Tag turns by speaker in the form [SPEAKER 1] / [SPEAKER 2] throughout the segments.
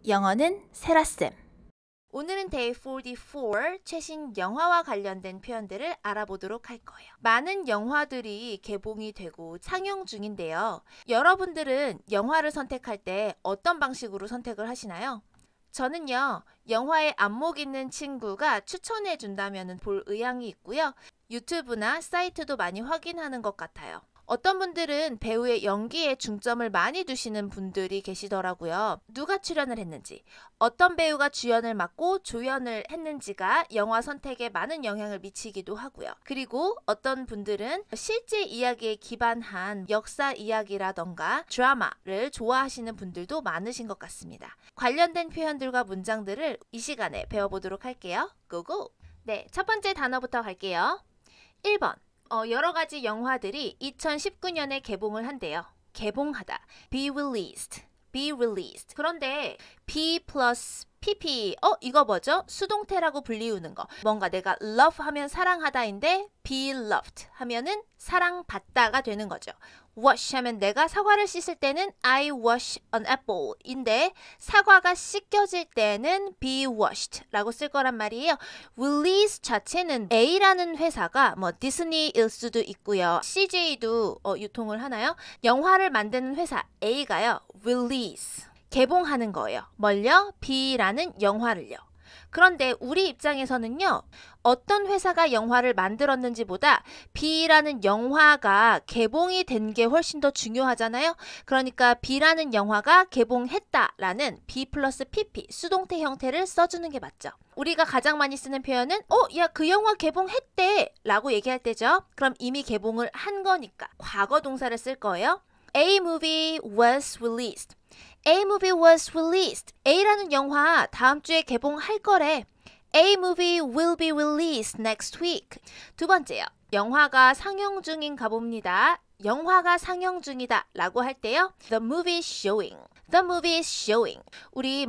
[SPEAKER 1] 영어는 세라쌤. 오늘은 Day 44 최신 영화와 관련된 표현들을 알아보도록 할 거예요. 많은 영화들이 개봉이 되고 상영 중인데요. 여러분들은 영화를 선택할 때 어떤 방식으로 선택을 하시나요? 저는요, 영화에 안목 있는 친구가 추천해 준다면 볼 의향이 있고요. 유튜브나 사이트도 많이 확인하는 것 같아요. 어떤 분들은 배우의 연기에 중점을 많이 두시는 분들이 계시더라고요. 누가 출연을 했는지, 어떤 배우가 주연을 맡고 조연을 했는지가 영화 선택에 많은 영향을 미치기도 하고요. 그리고 어떤 분들은 실제 이야기에 기반한 역사 이야기라던가 드라마를 좋아하시는 분들도 많으신 것 같습니다. 관련된 표현들과 문장들을 이 시간에 배워보도록 할게요. 고고! 네, 첫 번째 단어부터 갈게요. 1번. 여러 가지 영화들이 2019년에 개봉을 한대요. 개봉하다. be released. be released. 그런데 be plus pp. 이거 뭐죠? 수동태라고 불리우는 거. 뭔가 내가 love 하면 사랑하다인데 be loved 하면은 사랑받다가 되는 거죠. wash 하면 내가 사과를 씻을 때는 I wash an apple 인데 사과가 씻겨질 때는 be washed 라고 쓸 거란 말이에요. release 자체는 A라는 회사가 디스니일 수도 있고요. CJ도 유통을 하나요? 영화를 만드는 회사 A가요. release 개봉하는 거예요. 뭘요? B라는 영화를요. 그런데 우리 입장에서는요. 어떤 회사가 영화를 만들었는지보다 B라는 영화가 개봉이 된 게 훨씬 더 중요하잖아요. 그러니까 B라는 영화가 개봉했다라는 be 플러스 pp 수동태 형태를 써주는 게 맞죠. 우리가 가장 많이 쓰는 표현은 야, 그 영화 개봉했대 라고 얘기할 때죠. 그럼 이미 개봉을 한 거니까 과거 동사를 쓸 거예요. A movie was released. A movie was released. A라는 영화 다음 주에 개봉할 거래. A movie will be released next week. 두 번째요. 영화가 상영 중인가 봅니다. 영화가 상영 중이다 라고 할 때요. The movie is showing. The movie is showing. 우리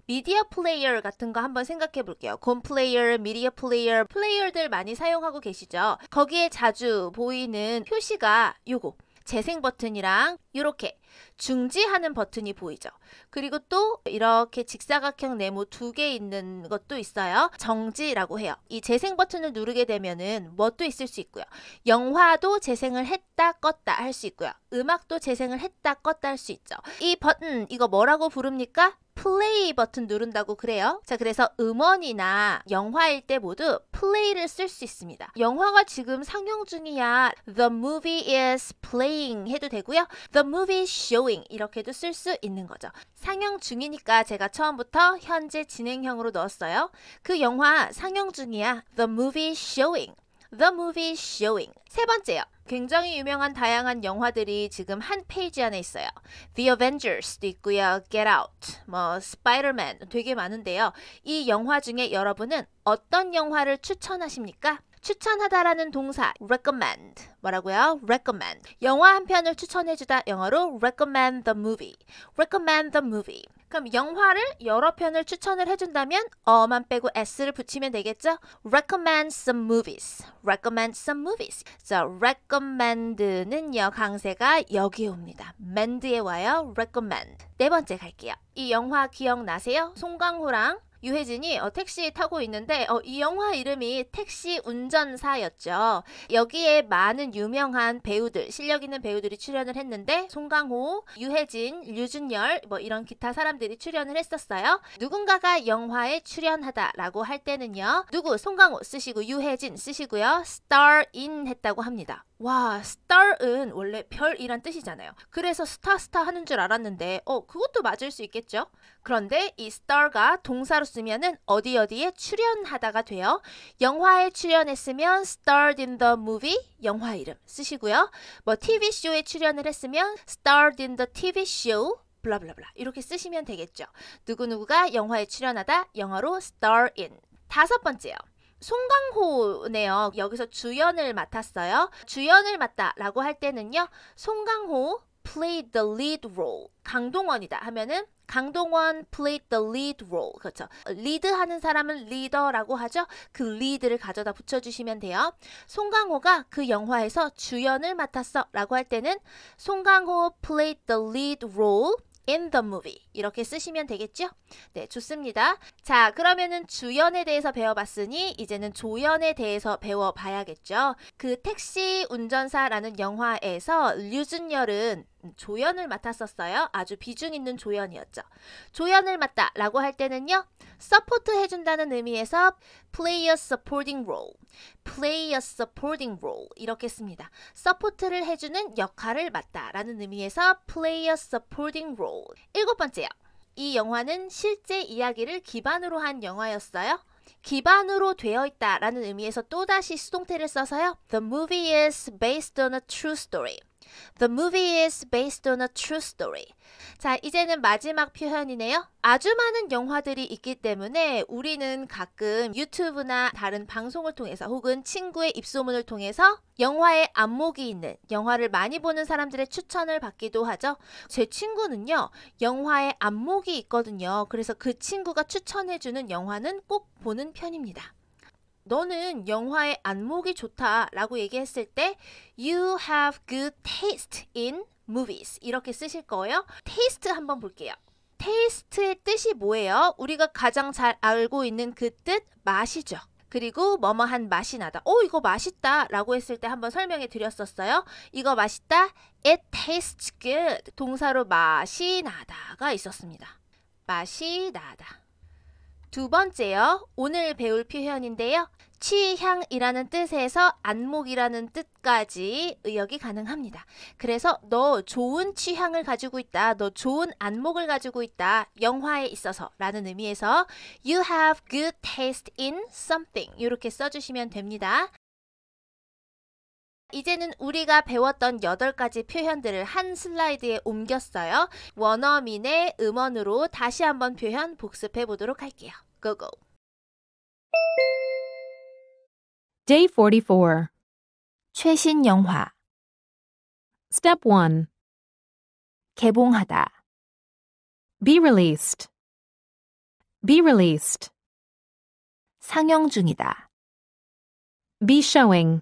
[SPEAKER 1] 미디어 플레이어 같은 거 한번 생각해 볼게요. 곰 플레이어, 미디어 플레이어, 플레이어들 많이 사용하고 계시죠? 거기에 자주 보이는 표시가 요거. 재생 버튼이랑 이렇게 중지하는 버튼이 보이죠. 그리고 또 이렇게 직사각형 네모 2개 있는 것도 있어요. 정지라고 해요. 이 재생 버튼을 누르게 되면은 뭣도 있을 수 있고요. 영화도 재생을 했다 껐다 할 수 있고요. 음악도 재생을 했다 껐다 할 수 있죠. 이 버튼 이거 뭐라고 부릅니까? 플레이 버튼 누른다고 그래요. 자, 그래서 음원이나 영화일 때 모두 플레이를 쓸 수 있습니다. 영화가 지금 상영 중이야. The movie is playing 해도 되고요. The movie is showing 이렇게도 쓸 수 있는 거죠. 상영 중이니까 제가 처음부터 현재 진행형으로 넣었어요. 그 영화 상영 중이야. The movie is showing. The movie is showing. 세 번째요. 굉장히 유명한 다양한 영화들이 지금 한 페이지 안에 있어요. The Avengers도 있고요. Get Out, Spider-Man 되게 많은데요. 이 영화 중에 여러분은 어떤 영화를 추천하십니까? 추천하다라는 동사 recommend 뭐라고요? recommend 영화 한 편을 추천해주다 영어로 recommend the movie recommend the movie 그럼 영화를 여러 편을 추천을 해준다면 어만 빼고 s를 붙이면 되겠죠? recommend some movies recommend some movies 자, recommend는요 강세가 여기에 옵니다. mand에 와요. recommend 네 번째 갈게요. 이 영화 기억나세요? 송강호랑 유해진이 택시 타고 있는데 이 영화 이름이 택시 운전사였죠. 여기에 많은 유명한 배우들, 실력 있는 배우들이 출연을 했는데 송강호, 유해진, 류준열 이런 기타 사람들이 출연을 했었어요. 누군가가 영화에 출연하다라고 할 때는요. 누구? 송강호 쓰시고 유해진 쓰시고요. star in 했다고 합니다. 와, star은 원래 별이란 뜻이잖아요. 그래서 스타 하는 줄 알았는데 그것도 맞을 수 있겠죠? 그런데 이 star가 동사로 쓰면은 어디에 출연하다가 돼요. 영화에 출연했으면 starred in the movie 영화 이름 쓰시고요. TV쇼에 출연을 했으면 starred in the TV show 블라블라블라 이렇게 쓰시면 되겠죠. 누구누구가 영화에 출연하다 영어로 star in. 다섯 번째요. 송강호네요. 여기서 주연을 맡았어요. 주연을 맡다라고 할 때는요. 송강호 played the lead role. 강동원이다 하면은 강동원 played the lead role. 그렇죠. 리드하는 사람은 리더라고 하죠. 그 lead를 가져다 붙여주시면 돼요. 송강호가 그 영화에서 주연을 맡았어 라고 할 때는 송강호 played the lead role in the movie 이렇게 쓰시면 되겠죠? 네, 좋습니다. 자, 그러면은 주연에 대해서 배워봤으니 이제는 조연에 대해서 배워봐야겠죠. 그 택시 운전사라는 영화에서 류준열은 조연을 맡았었어요. 아주 비중 있는 조연이었죠. 조연을 맡다 라고 할 때는요. 서포트 해준다는 의미에서 play a supporting role, play a supporting role 이렇게 씁니다. 서포트를 해주는 역할을 맡다 라는 의미에서 play a supporting role. 7번째요. 이 영화는 실제 이야기를 기반으로 한 영화였어요. 기반으로 되어 있다 라는 의미에서 또다시 수동태를 써서요. The movie is based on a true story. The movie is based on a true story. 자, 이제는 마지막 표현이네요. 아주 많은 영화들이 있기 때문에 우리는 가끔 유튜브나 다른 방송을 통해서 혹은 친구의 입소문을 통해서 영화에 안목이 있는 영화를 많이 보는 사람들의 추천을 받기도 하죠. 제 친구는요, 영화에 안목이 있거든요. 그래서 그 친구가 추천해주는 영화는 꼭 보는 편입니다. 너는 영화에 안목이 좋다 라고 얘기했을 때 You have good taste in movies 이렇게 쓰실 거예요. taste 한번 볼게요. taste의 뜻이 뭐예요? 우리가 가장 잘 알고 있는 그 뜻, 맛이죠. 그리고 뭐뭐한 맛이 나다. 이거 맛있다 라고 했을 때 한번 설명해 드렸었어요. 이거 맛있다. It tastes good. 동사로 맛이 나다가 있었습니다. 맛이 나다. 2번째요. 오늘 배울 표현인데요. 취향이라는 뜻에서 안목이라는 뜻까지 의역이 가능합니다. 그래서 너 좋은 취향을 가지고 있다. 너 좋은 안목을 가지고 있다. 영화에 있어서 라는 의미에서 You have good taste in something 이렇게 써주시면 됩니다. 이제는 우리가 배웠던 8가지 표현들을 한 슬라이드에 옮겼어요. 원어민의 음원으로 다시 한번 표현 복습해 보도록 할게요. 고고!
[SPEAKER 2] Day 44.
[SPEAKER 1] 최신 영화
[SPEAKER 2] Step 1.
[SPEAKER 1] 개봉하다
[SPEAKER 2] Be released. Be released.
[SPEAKER 1] 상영 중이다
[SPEAKER 2] Be showing.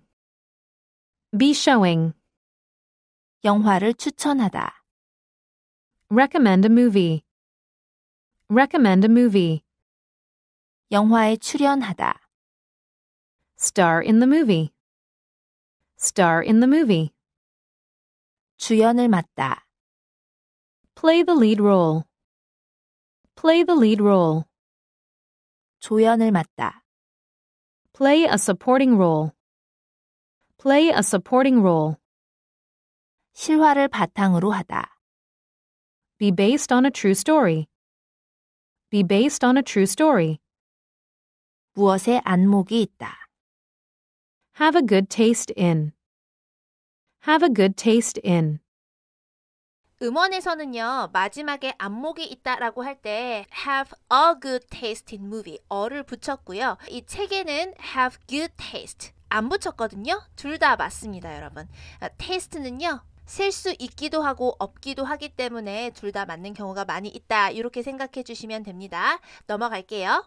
[SPEAKER 2] Be showing.
[SPEAKER 1] 영화를 추천하다
[SPEAKER 2] Recommend a movie. Recommend a movie.
[SPEAKER 1] 영화에 출연하다
[SPEAKER 2] Star in the movie. Star in the movie.
[SPEAKER 1] 주연을 맡다
[SPEAKER 2] Play the lead role. Play the lead role.
[SPEAKER 1] 조연을 맡다
[SPEAKER 2] Play a supporting role. Play a supporting role.
[SPEAKER 1] 실화를 바탕으로 하다
[SPEAKER 2] Be based on a true story. Be based on a true story.
[SPEAKER 1] 무엇에 안목이 있다
[SPEAKER 2] Have a good taste in. Have a good taste in.
[SPEAKER 1] 음원에서는요, 마지막에 안목이 있다라고 할 때 have a good taste in movie 어를 붙였고요. 이 책에는 have good taste 안 붙였거든요. 둘 다 맞습니다, 여러분. taste는요. 셀 수 있기도 하고 없기도 하기 때문에 둘 다 맞는 경우가 많이 있다. 이렇게 생각해 주시면 됩니다. 넘어갈게요.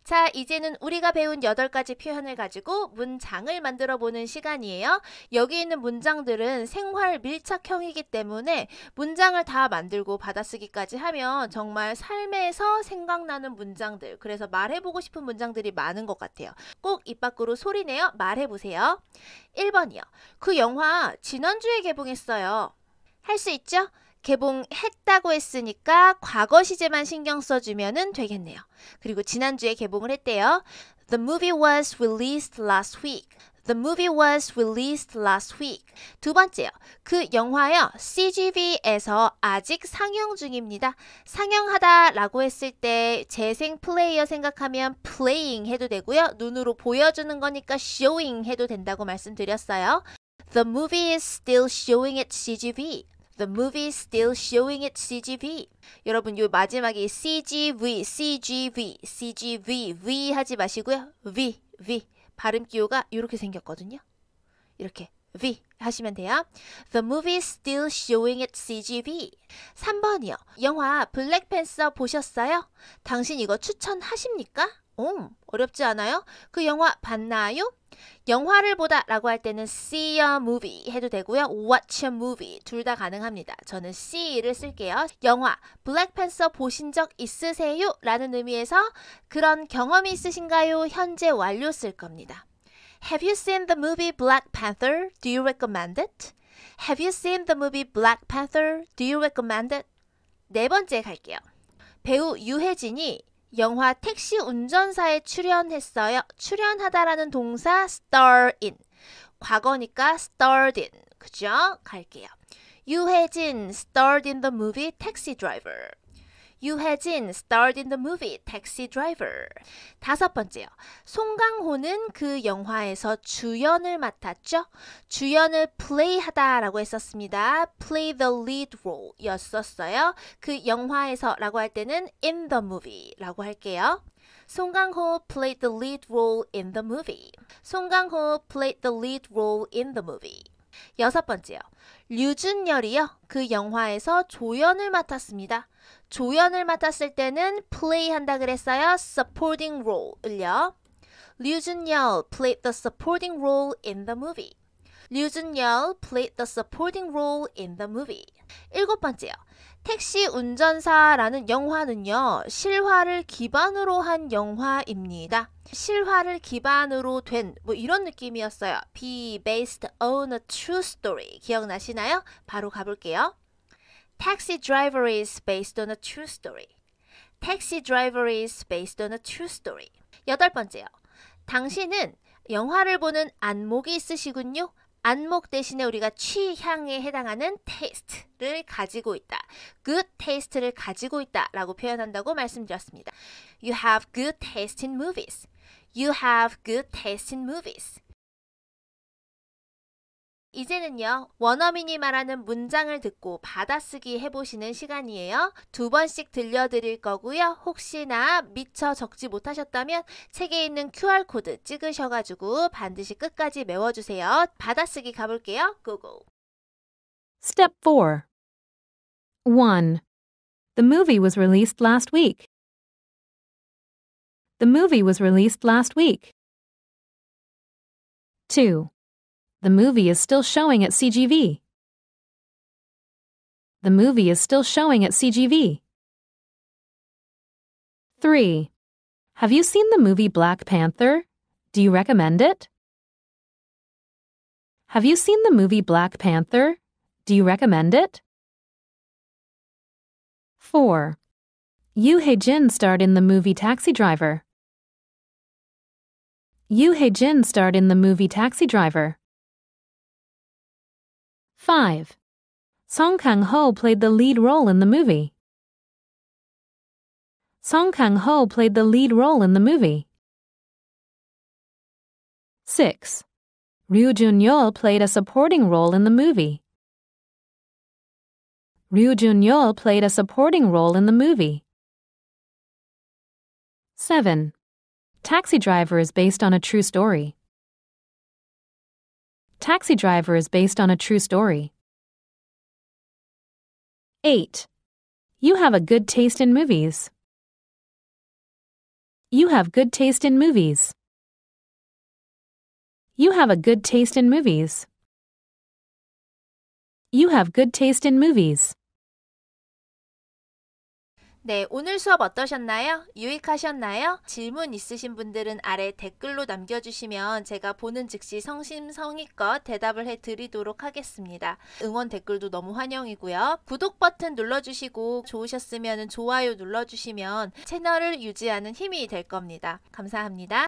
[SPEAKER 1] 자, 이제는 우리가 배운 8가지 표현을 가지고 문장을 만들어 보는 시간이에요. 여기 있는 문장들은 생활 밀착형이기 때문에 문장을 다 만들고 받아쓰기까지 하면 정말 삶에서 생각나는 문장들, 그래서 말해보고 싶은 문장들이 많은 것 같아요. 꼭 입 밖으로 소리내어 말해보세요. 1번이요. 그 영화 지난주에 개봉했어요. 할 수 있죠? 개봉했다고 했으니까 과거 시제만 신경 써주면 되겠네요. 그리고 지난주에 개봉을 했대요. The movie was released last week. The movie was released last week. 2번째요. 그 영화요. CGV에서 아직 상영 중입니다. 상영하다 라고 했을 때 재생 플레이어 생각하면 playing 해도 되고요. 눈으로 보여주는 거니까 showing 해도 된다고 말씀드렸어요. The movie is still showing at CGV. The movie is still showing at CGV. 여러분, 요 마지막에 CGV, CGV, CGV, V 하지 마시고요. V. 발음 기호가 이렇게 생겼거든요. 이렇게 V 하시면 돼요. The movie is still showing at CGV. 3번이요. 영화 블랙팬서 보셨어요? 당신 이거 추천하십니까? 어렵지 않아요? 그 영화 봤나요? 영화를 보다 라고 할 때는 see a movie 해도 되고요. watch a movie 둘 다 가능합니다. 저는 see를 쓸게요. 영화 블랙팬서 보신 적 있으세요? 라는 의미에서 그런 경험이 있으신가요? 현재 완료 쓸 겁니다. Have you seen the movie Black Panther? Do you recommend it? Have you seen the movie Black Panther? Do you recommend it? 네 번째 갈게요. 배우 유해진이 영화 택시 운전사에 출연했어요. 출연하다라는 동사 star in. 과거니까 starred in. 그죠? 갈게요. 유해진 starred in the movie Taxi Driver. 유해진 starred in the movie Taxi Driver. 다섯 번째요. 송강호는 그 영화에서 주연을 맡았죠. 주연을 play하다 라고 했었습니다. play the lead role 였었어요. 그 영화에서 라고 할 때는 in the movie 라고 할게요. 송강호 played the lead role in the movie. 송강호 played the lead role in the movie. 여섯 번째요. 류준열이요. 그 영화에서 조연을 맡았습니다. 조연을 맡았을 때는 play 한다 그랬어요. supporting role을요. 류준열 played the supporting role in the movie. 류준열 played the supporting role in the movie. 일곱 번째요. 택시 운전사라는 영화는요. 실화를 기반으로 한 영화입니다. 실화를 기반으로 된 뭐 이런 느낌이었어요. be based on a true story. 기억나시나요? 바로 가볼게요. Taxi driver is based on a true story. Taxi driver is based on a true story. 여덟 번째요. 당신은 영화를 보는 안목이 있으시군요. 안목 대신에 우리가 취향에 해당하는 taste를 가지고 있다. good taste를 가지고 있다 라고 표현한다고 말씀드렸습니다. You have good taste in movies. You have good taste in movies. 이제는요. 원어민이 말하는 문장을 듣고 받아쓰기 해보시는 시간이에요. 두 번씩 들려드릴 거고요. 혹시나 미처 적지 못하셨다면 책에 있는 QR코드 찍으셔가지고 반드시 끝까지 메워주세요. 받아쓰기 가볼게요. 고고.
[SPEAKER 2] Step 4. 1. The movie was released last week. The movie was released last week. 2. The movie is still showing at CGV. The movie is still showing at CGV. 3. Have you seen the movie Black Panther? Do you recommend it? Have you seen the movie Black Panther? Do you recommend it? 4. Yoo Hae-jin starred in the movie Taxi Driver. Yoo Hae-jin starred in the movie Taxi Driver. 5. Song Kang-ho played the lead role in the movie. Song Kang-ho played the lead role in the movie. 6. Ryu Jun-yeol played a supporting role in the movie. Ryu Jun-yeol played a supporting role in the movie. 7. Taxi Driver is based on a true story. Taxi Driver is based on a true story. 8. You have a good taste in movies. You have good taste in movies. You have a good taste in movies. You have good taste in movies.
[SPEAKER 1] 네, 오늘 수업 어떠셨나요? 유익하셨나요? 질문 있으신 분들은 아래 댓글로 남겨주시면 제가 보는 즉시 성심성의껏 대답을 해드리도록 하겠습니다. 응원 댓글도 너무 환영이고요. 구독 버튼 눌러주시고 좋으셨으면 좋아요 눌러주시면 채널을 유지하는 힘이 될 겁니다. 감사합니다.